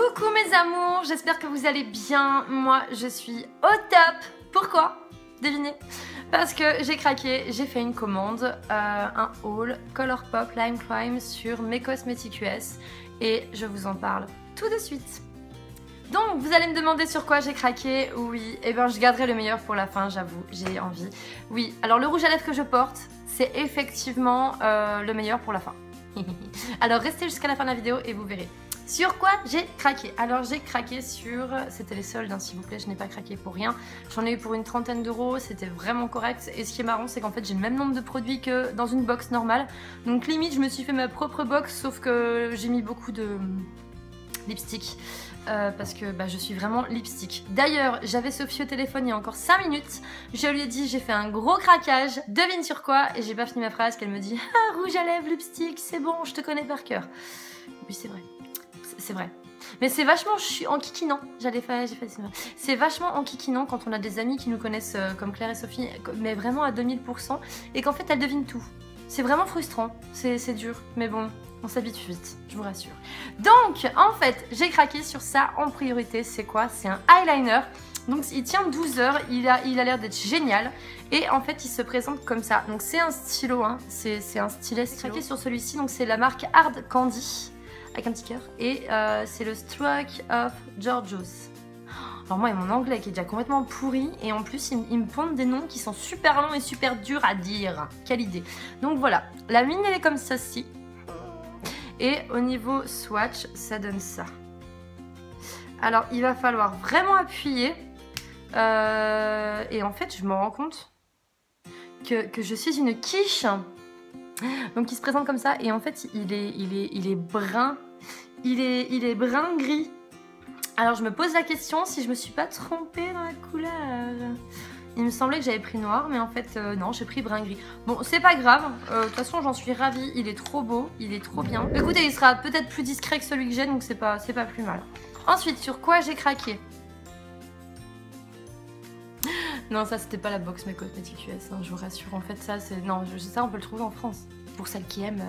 Coucou mes amours, j'espère que vous allez bien. Moi je suis au top. Pourquoi? Devinez. Parce que j'ai craqué, j'ai fait une commande, un haul Colourpop Lime Crime sur mes cosmétiques US et je vous en parle tout de suite. Donc vous allez me demander sur quoi j'ai craqué. Oui, et ben je garderai le meilleur pour la fin, j'avoue, j'ai envie. Oui, alors le rouge à lèvres que je porte, c'est effectivement le meilleur pour la fin. Alors restez jusqu'à la fin de la vidéo et vous verrez. Sur quoi j'ai craqué? Alors j'ai craqué sur... C'était les soldes, hein, s'il vous plaît, je n'ai pas craqué pour rien. J'en ai eu pour une trentaine d'euros, c'était vraiment correct. Et ce qui est marrant, c'est qu'en fait j'ai le même nombre de produits que dans une box normale. Donc limite, je me suis fait ma propre box, sauf que j'ai mis beaucoup de lipstick. Parce que je suis vraiment lipstick. D'ailleurs, j'avais Sophie au téléphone il y a encore 5 minutes. Je lui ai dit, j'ai fait un gros craquage. Devine sur quoi? Et j'ai pas fini ma phrase qu'elle me dit, ah, rouge à lèvres, lipstick, c'est bon, je te connais par cœur. Oui, c'est vrai. C'est vrai. Mais c'est vachement enquiquinant. C'est vachement enquiquinant quand on a des amis qui nous connaissent comme Claire et Sophie, mais vraiment à 2000%, et qu'en fait elles devinent tout. C'est vraiment frustrant. C'est dur. Mais bon, on s'habitue vite, je vous rassure. Donc, en fait, j'ai craqué sur ça en priorité. C'est quoi? C'est un eyeliner. Donc, il tient 12 heures. Il a l'air d'être génial. Et en fait, il se présente comme ça. Donc, c'est un stylo. Hein. C'est un stylet. J'ai craqué sur celui-ci. Donc, c'est la marque Hard Candy. Avec un petit cœur. Et c'est le Stroke of Georgios. Alors moi, et mon anglais qui est déjà complètement pourri. Et en plus, ils me pondent des noms qui sont super longs et super durs à dire. Quelle idée. Donc voilà. La mine, elle est comme ceci. Et au niveau swatch, ça donne ça. Alors, il va falloir vraiment appuyer. Et en fait, je me rends compte que je suis une quiche. Donc il se présente comme ça et en fait il est brun, il est brun gris. Alors je me pose la question si je me suis pas trompée dans la couleur. Il me semblait que j'avais pris noir mais en fait non, j'ai pris brun gris. Bon c'est pas grave, de toute façon j'en suis ravie, il est trop beau, il est trop bien. Écoutez, il sera peut-être plus discret que celui que j'ai donc c'est pas plus mal. Ensuite sur quoi j'ai craqué? Non, ça c'était pas la box mes cosmétiques US, hein, je vous rassure. En fait, ça c'est. Non, ça on peut le trouver en France. Pour celles qui aiment.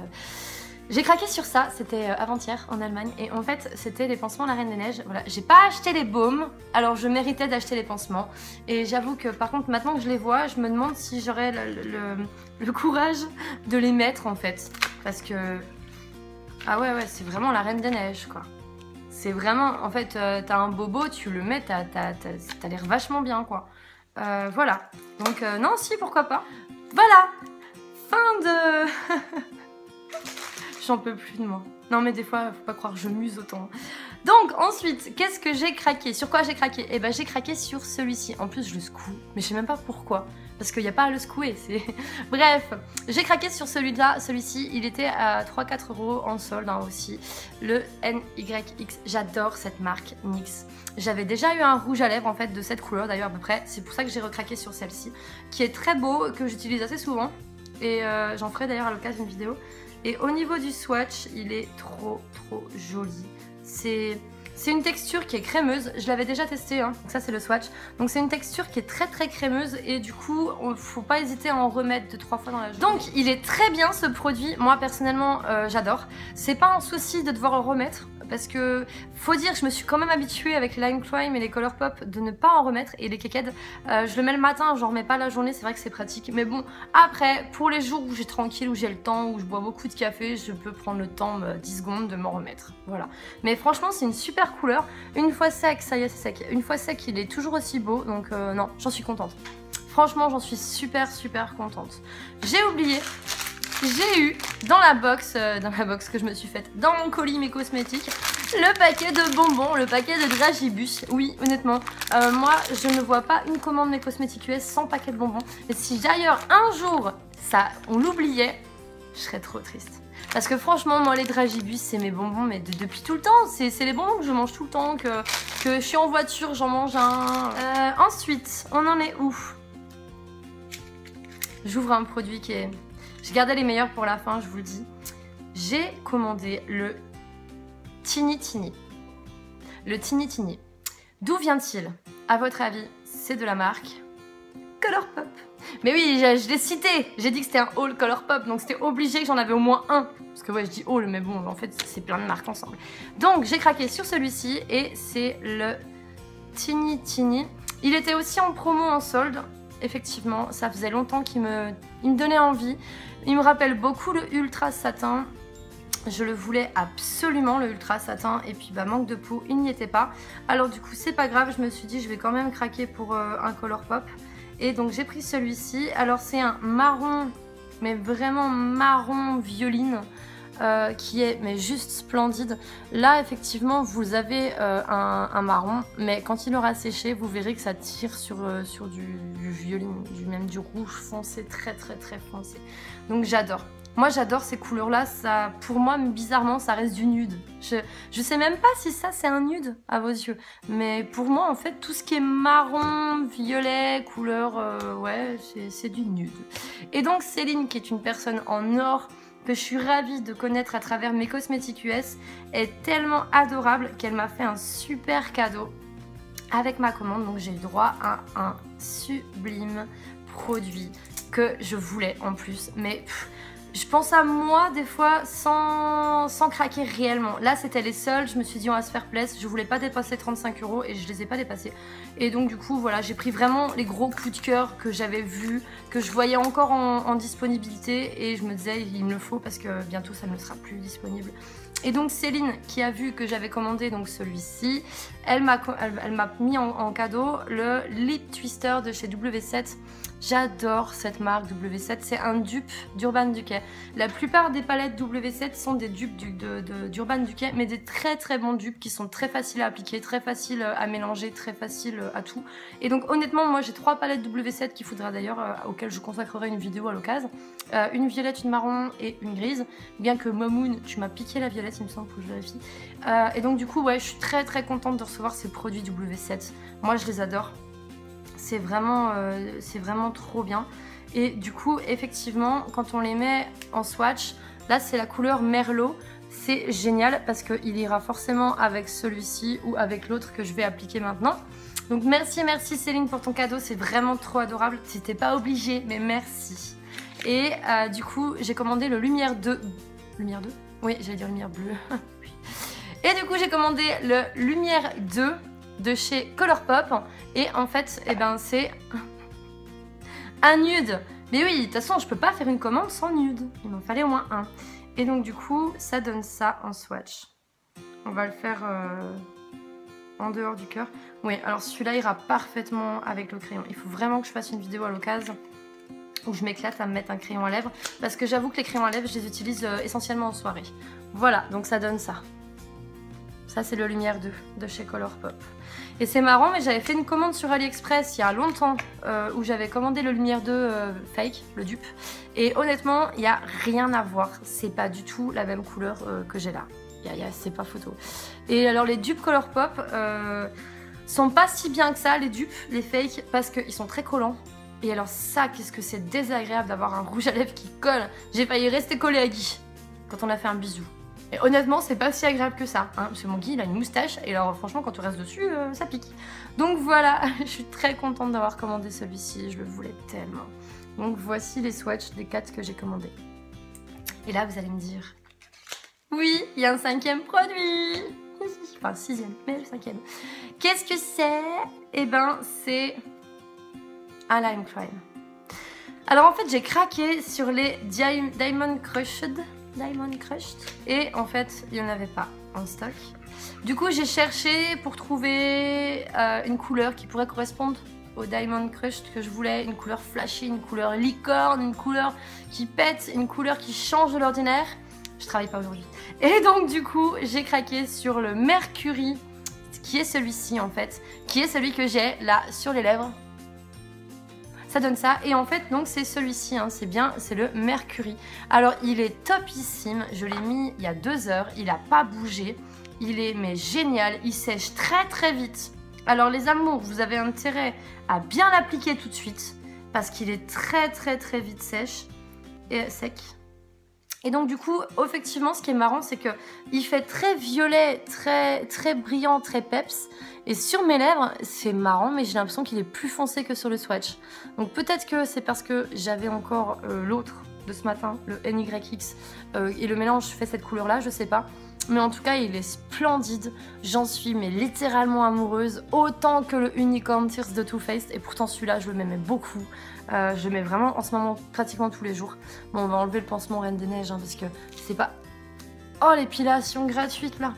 J'ai craqué sur ça, c'était avant-hier en Allemagne. Et en fait, c'était les pansements La Reine des Neiges. Voilà, j'ai pas acheté les baumes, alors je méritais d'acheter les pansements. Et j'avoue que par contre, maintenant que je les vois, je me demande si j'aurais le courage de les mettre en fait. Parce que. Ah ouais, c'est vraiment La Reine des Neiges quoi. C'est vraiment. En fait, t'as un bobo, tu le mets, t'as l'air vachement bien quoi. Voilà, donc non si pourquoi pas. Voilà, fin de... J'en peux plus de moi. Non mais des fois faut pas croire je muse autant. Donc ensuite, qu'est-ce que j'ai craqué? Sur quoi j'ai craqué? Eh ben j'ai craqué sur celui-ci. En plus je le secoue, mais je sais même pas pourquoi. Parce qu'il n'y a pas à le secouer, c'est... Bref, j'ai craqué sur celui-là, celui-ci, il était à 3-4 euros en solde hein, aussi. Le NYX, j'adore cette marque NYX. J'avais déjà eu un rouge à lèvres en fait de cette couleur d'ailleurs à peu près. C'est pour ça que j'ai recraqué sur celle-ci, qui est très beau, que j'utilise assez souvent. Et j'en ferai d'ailleurs à l'occasion une vidéo. Et au niveau du swatch, il est trop joli. C'est une texture qui est crémeuse, je l'avais déjà testé, hein. Donc ça c'est le swatch. Donc c'est une texture qui est très crémeuse et du coup, faut pas hésiter à en remettre 2-3 fois dans la journée. Donc il est très bien ce produit, moi personnellement j'adore. C'est pas un souci de devoir en remettre. Parce que faut dire que je me suis quand même habituée avec les Lime Crime et les Colourpop de ne pas en remettre. Et les Keked, je le mets le matin, j'en remets pas la journée, c'est vrai que c'est pratique. Mais bon, après, pour les jours où j'ai tranquille, où j'ai le temps, où je bois beaucoup de café, je peux prendre le temps, 10 secondes, de m'en remettre. Voilà. Mais franchement, c'est une super couleur. Une fois sec, ça y est, c'est sec. Une fois sec, il est toujours aussi beau. Donc non, j'en suis contente. Franchement, j'en suis super contente. J'ai oublié... J'ai eu dans la box que je me suis faite, dans mon colis mes cosmétiques, le paquet de bonbons, le paquet de Dragibus. Oui, honnêtement, moi je ne vois pas une commande mes cosmétiques US sans paquet de bonbons. Et si d'ailleurs un jour on l'oubliait, je serais trop triste. Parce que franchement, moi les Dragibus c'est mes bonbons, mais depuis tout le temps. C'est les bonbons que je mange tout le temps, que je suis en voiture, j'en mange un. Ensuite, on en est où? J'ouvre un produit qui est... J'ai gardé les meilleurs pour la fin, je vous le dis. J'ai commandé le Tiny Tiny. Le Tiny Tiny. D'où vient-il? À votre avis, c'est de la marque Colourpop. Mais oui, je l'ai cité. J'ai dit que c'était un haul Colourpop, donc c'était obligé que j'en avais au moins un. Parce que ouais, je dis haul, mais bon, en fait, c'est plein de marques ensemble. Donc, j'ai craqué sur celui-ci et c'est le Teeny Teeny. Il était aussi en promo en solde. Effectivement, ça faisait longtemps qu'il me donnait envie. Il me rappelle beaucoup le Ultra Satin. Je le voulais absolument, le Ultra Satin, et puis bah manque de peau, il n'y était pas. Alors du coup c'est pas grave, je me suis dit je vais quand même craquer pour un Colourpop. Et donc j'ai pris celui-ci. Alors c'est un marron, mais vraiment marron violine, qui est mais juste splendide. Là effectivement vous avez un marron, mais quand il aura séché vous verrez que ça tire sur du violine, même du rouge foncé, très foncé. Donc j'adore. Moi j'adore ces couleurs là, ça, pour moi bizarrement ça reste du nude. Je sais même pas si ça c'est un nude à vos yeux. Mais pour moi en fait tout ce qui est marron, violet, couleur, ouais c'est du nude. Et donc Céline qui est une personne en or que je suis ravie de connaître à travers mes cosmétiques US est tellement adorable qu'elle m'a fait un super cadeau avec ma commande. Donc j'ai eu droit à un sublime produit que je voulais en plus. Mais je pense à moi des fois sans craquer réellement. Là c'était les seuls, je me suis dit on va se faire plaisir. Je voulais pas dépasser 35 € et je les ai pas dépassés. Et donc du coup voilà, j'ai pris vraiment les gros coups de cœur que j'avais vus, que je voyais encore en disponibilité. Et je me disais il me le faut parce que bientôt ça ne sera plus disponible. Et donc Céline qui a vu que j'avais commandé donc celui-ci, elle m'a mis en cadeau le Lip Twister de chez W7. J'adore cette marque W7, c'est un dupe d'Urban Decay. La plupart des palettes W7 sont des dupes d'Urban Decay, mais des très bons dupes qui sont très faciles à appliquer, très faciles à mélanger, très faciles à tout. Et donc honnêtement, moi j'ai 3 palettes W7 qu'il faudra d'ailleurs, auxquelles je consacrerai une vidéo à l'occasion. Une violette, une marron et une grise. Bien que Momoun, tu m'as piqué la violette, il me semble, faut que je vérifie. Et donc du coup, ouais, je suis très contente de recevoir ces produits W7. Moi je les adore. C'est vraiment trop bien. Et du coup, effectivement, quand on les met en swatch, là c'est la couleur Merlot. C'est génial parce qu'il ira forcément avec celui-ci ou avec l'autre que je vais appliquer maintenant. Donc merci Céline pour ton cadeau, c'est vraiment trop adorable. C'était pas obligé, mais merci. Et du coup, j'ai commandé le Lumière 2. Lumière 2 ? Oui, j'allais dire Lumière bleue. Et du coup, j'ai commandé le Lumière 2 de chez Colourpop. Et en fait, eh ben, c'est un nude. Mais oui, de toute façon, je peux pas faire une commande sans nude. Il m'en fallait au moins un. Et donc du coup, ça donne ça en swatch. On va le faire en dehors du cœur. Oui, alors celui-là ira parfaitement avec le crayon. Il faut vraiment que je fasse une vidéo à l'occasion où je m'éclate à me mettre un crayon à lèvres. Parce que j'avoue que les crayons à lèvres, je les utilise essentiellement en soirée. Voilà, donc ça donne ça. Ça, c'est le Lumière 2 de chez Colourpop. Et c'est marrant, mais j'avais fait une commande sur AliExpress il y a longtemps où j'avais commandé le Lumière 2 fake, le dupe. Et honnêtement, il n'y a rien à voir. C'est pas du tout la même couleur que j'ai là. C'est pas photo. Et alors, les dupes Colourpop sont pas si bien que ça, les dupes, les fakes, parce qu'ils sont très collants. Et alors ça, qu'est-ce que c'est désagréable d'avoir un rouge à lèvres qui colle. J'ai failli rester collée à Guy quand on a fait un bisou. Et honnêtement, c'est pas si agréable que ça, hein, parce que mon Guy, il a une moustache, et alors franchement, quand tu restes dessus, ça pique. Donc voilà, je suis très contente d'avoir commandé celui-ci, je le voulais tellement. Donc voici les swatchs des 4 que j'ai commandés. Et là, vous allez me dire, oui, il y a un 5e produit. Enfin, 6e, mais le 5e. Qu'est-ce que c'est? Eh ben, c'est un Lime Crime. Alors en fait, j'ai craqué sur les Diamond Crushed. Et en fait il n'y en avait pas en stock. Du coup j'ai cherché pour trouver une couleur qui pourrait correspondre au Diamond Crushed que je voulais, une couleur flashy, une couleur licorne, une couleur qui pète, une couleur qui change de l'ordinaire. Je travaille pas aujourd'hui. Et donc du coup j'ai craqué sur le Mercury, qui est celui-ci en fait, qui est celui que j'ai là sur les lèvres. Ça donne ça, et en fait donc c'est celui-ci, hein, c'est le Mercury. Alors il est topissime, je l'ai mis il y a 2 heures, il n'a pas bougé, il est mais génial, il sèche très vite. Alors les amours, vous avez intérêt à bien l'appliquer tout de suite, parce qu'il est très vite sec. Et donc du coup, effectivement, ce qui est marrant, c'est que il fait très violet, très brillant, très peps. Et sur mes lèvres, c'est marrant, mais j'ai l'impression qu'il est plus foncé que sur le swatch. Donc peut-être que c'est parce que j'avais encore l'autre de ce matin, le NYX, et le mélange fait cette couleur-là, je sais pas. Mais en tout cas, il est splendide. J'en suis mais littéralement amoureuse, autant que le Unicorn Tears de Too Faced. Et pourtant, celui-là, je le m'aimais beaucoup. Je le mets vraiment en ce moment pratiquement tous les jours. Bon, on va enlever le pansement Reine des Neiges, hein, parce que c'est pas... Oh, l'épilation gratuite, là.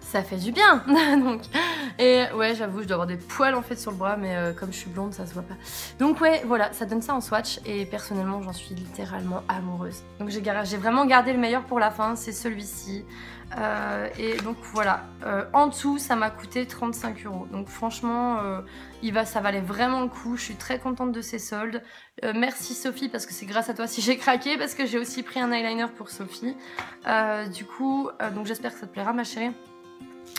Ça fait du bien. Donc, et ouais, j'avoue, je dois avoir des poils en fait sur le bras, mais comme je suis blonde, ça se voit pas. Donc ouais, voilà, ça donne ça en swatch et personnellement, j'en suis littéralement amoureuse. Donc j'ai vraiment gardé le meilleur pour la fin, c'est celui-ci. Et donc voilà, en dessous, ça m'a coûté 35 €. Donc franchement, ça valait vraiment le coup. Je suis très contente de ces soldes. Merci Sophie, parce que c'est grâce à toi si j'ai craqué, parce que j'ai aussi pris un eyeliner pour Sophie. Du coup, donc j'espère que ça te plaira, ma chérie.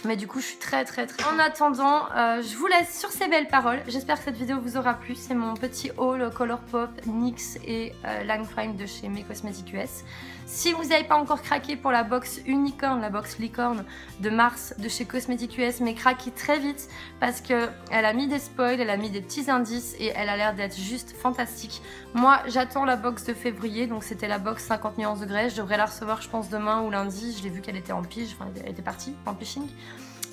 Mais du coup, je suis très. En attendant, je vous laisse sur ces belles paroles. J'espère que cette vidéo vous aura plu. C'est mon petit haul Colourpop, NYX et Lime Crime de chez Mes Cosmetics US. Si vous n'avez pas encore craqué pour la box Unicorn, la box Licorne de mars de chez Cosmetics US, mais craquez très vite parce qu'elle a mis des spoils, elle a mis des petits indices et elle a l'air d'être juste fantastique. Moi, j'attends la box de février, donc c'était la box 50 nuances degrés. Je devrais la recevoir, je pense, demain ou lundi. Je l'ai vu qu'elle était en pige, enfin, elle était partie en pishing.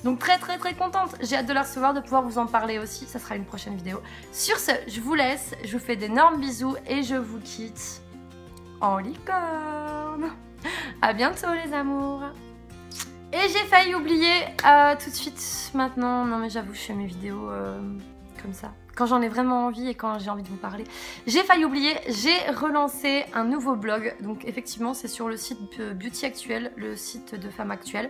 Donc très contente, j'ai hâte de la recevoir, de pouvoir vous en parler aussi, ça sera une prochaine vidéo. Sur ce, je vous laisse, je vous fais d'énormes bisous et je vous quitte en licorne. À bientôt les amours. Et j'ai failli oublier tout de suite maintenant, non mais j'avoue je fais mes vidéos comme ça. Quand j'en ai vraiment envie et quand j'ai envie de vous parler. J'ai failli oublier, j'ai relancé un nouveau blog. Donc effectivement, c'est sur le site Beauty Actuel, le site de Femme Actuelle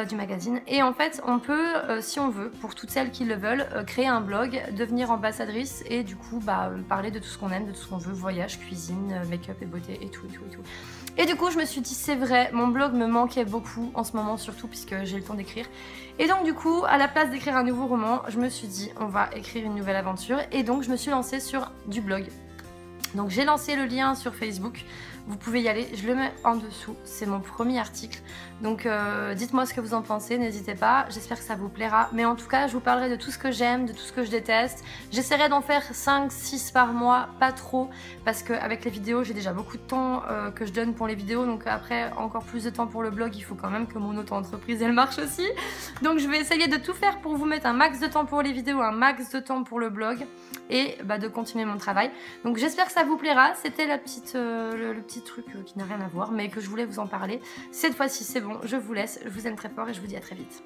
du magazine. Et en fait, on peut, si on veut, pour toutes celles qui le veulent, créer un blog, devenir ambassadrice et du coup, parler de tout ce qu'on aime, de tout ce qu'on veut, voyage, cuisine, make-up et beauté et tout. Et du coup, je me suis dit, c'est vrai, mon blog me manquait beaucoup en ce moment, surtout puisque j'ai le temps d'écrire. Et donc du coup, à la place d'écrire un nouveau roman, je me suis dit, on va écrire une nouvelle aventure. Et donc, je me suis lancée sur du blog. Donc j'ai lancé le lien sur Facebook, vous pouvez y aller, je le mets en dessous, c'est mon premier article. Donc dites-moi ce que vous en pensez, n'hésitez pas, j'espère que ça vous plaira. Mais en tout cas, je vous parlerai de tout ce que j'aime, de tout ce que je déteste. J'essaierai d'en faire 5-6 par mois, pas trop, parce qu'avec les vidéos, j'ai déjà beaucoup de temps que je donne pour les vidéos. Donc après, encore plus de temps pour le blog, il faut quand même que mon auto-entreprise, elle marche aussi. Donc je vais essayer de tout faire pour vous mettre un max de temps pour les vidéos, un max de temps pour le blog. Et de continuer mon travail. Donc j'espère que ça vous plaira. C'était le petit truc qui n'a rien à voir, mais que je voulais vous en parler. Cette fois-ci c'est bon, je vous laisse. Je vous aime très fort et je vous dis à très vite.